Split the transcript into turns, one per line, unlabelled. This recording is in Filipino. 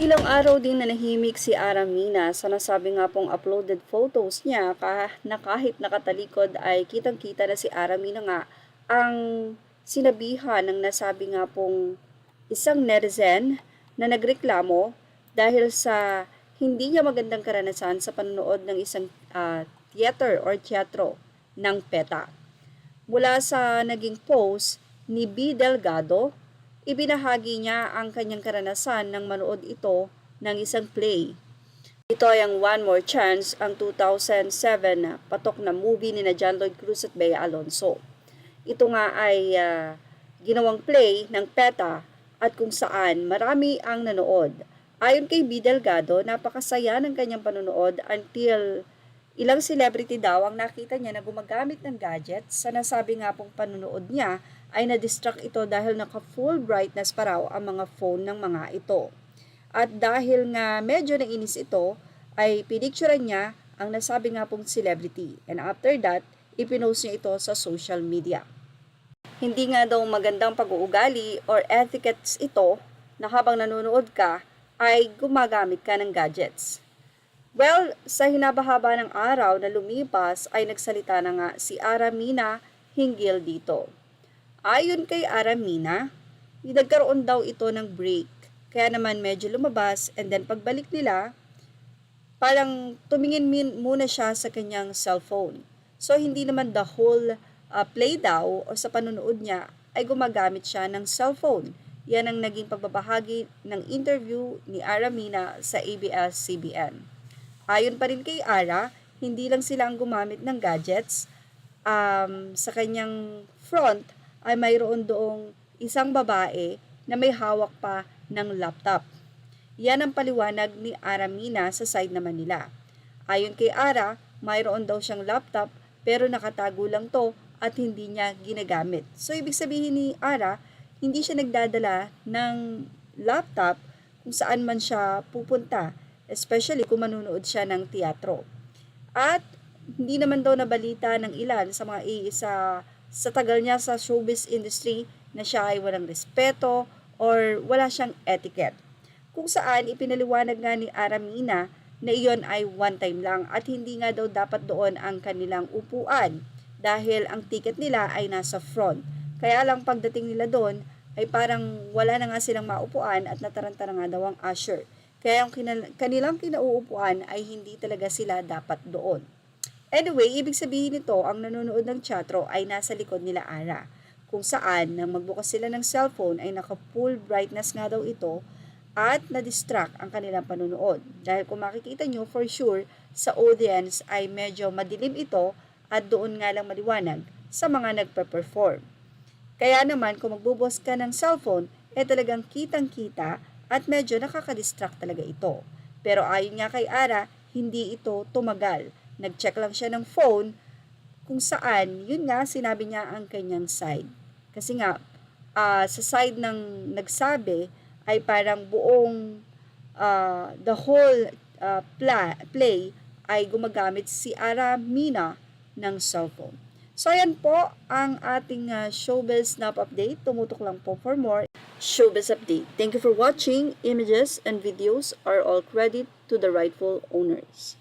Ilang araw din nanahimik si Aramina sa nasabi nga pong uploaded photos niya na kahit nakatalikod ay kitang-kita na si Aramina nga ang sinabihan ng nasabi nga pong isang netizen na nagreklamo dahil sa hindi niya magandang karanasan sa panonood ng isang theater or teatro ng PETA. Mula sa naging post ni B. Delgado, ibinahagi niya ang kanyang karanasan nang manood ito ng isang play. Ito ay ang One More Chance, ang 2007 na patok na movie ni John Lloyd Cruz at Bea Alonso. Ito nga ay ginawang play ng PETA at kung saan marami ang nanood. Ayon kay B. Delgado, napakasaya ng kanyang panonood until ilang celebrity daw ang nakita niya na gumagamit ng gadgets sa nasabi nga pong panonood niya ay na-distract ito dahil naka-full brightness pa raw ang mga phone ng mga ito. At dahil nga medyo nainis ito, ay pinicturean niya ang nasabi nga pong celebrity. And after that, ipinost niya ito sa social media. Hindi nga daw magandang pag-uugali or etiquettes ito na habang nanonood ka ay gumagamit ka ng gadgets. Well, sa hinabahaba ng araw na lumipas ay nagsalita na nga si Aramina hinggil dito. Ayon kay Aramina, nagkaroon daw ito ng break. Kaya naman medyo lumabas and then pagbalik nila, parang tumingin muna siya sa kanyang cellphone. So hindi naman the whole play daw o sa panonood niya ay gumagamit siya ng cellphone. Yan ang naging pagbabahagi ng interview ni Aramina sa ABS-CBN. Ayon pa rin kay Ara, hindi lang sila ang gumamit ng gadgets. Sa kanyang front ay mayroon doong isang babae na may hawak pa ng laptop. Yan ang paliwanag ni Aramina sa side naman nila. Ayon kay Ara, mayroon daw siyang laptop pero nakatago lang to at hindi niya ginagamit. So ibig sabihin ni Ara, hindi siya nagdadala ng laptop kung saan man siya pupunta, especially kung manunood siya ng teatro. At hindi naman daw nabalita ng ilan sa mga sa tagal niya sa showbiz industry na siya ay walang respeto or wala siyang etiquette. Kung saan ipinaliwanag nga ni Aramina na iyon ay one time lang at hindi nga daw dapat doon ang kanilang upuan dahil ang ticket nila ay nasa front. Kaya lang pagdating nila doon ay parang wala na nga silang maupuan at nataranta na nga daw ang usher. Kaya ang kanilang kinauupuan ay hindi talaga sila dapat doon. Anyway, ibig sabihin nito, ang nanonood ng teatro ay nasa likod nila Ara. Kung saan, nang magbukas sila ng cellphone ay naka-full brightness nga daw ito at na-distract ang kanilang panonood. Dahil kung makikita nyo, for sure, sa audience ay medyo madilim ito at doon nga lang maliwanag sa mga nagpe-perform. Kaya naman, kung magbubukas ka ng cellphone, talagang kitang-kita at medyo nakaka-distract talaga ito. Pero ayon nga kay Ara, hindi ito tumagal. Nag-check lang siya ng phone kung saan, yun nga, sinabi niya ang kanyang side. Kasi nga, sa side ng nagsabi, ay parang buong the whole play ay gumagamit si Aramina ng cellphone. So, ayan po ang ating showbiz snap update. Tumutok lang po for more showbiz update. Thank you for watching. Images and videos are all credit to the rightful owners.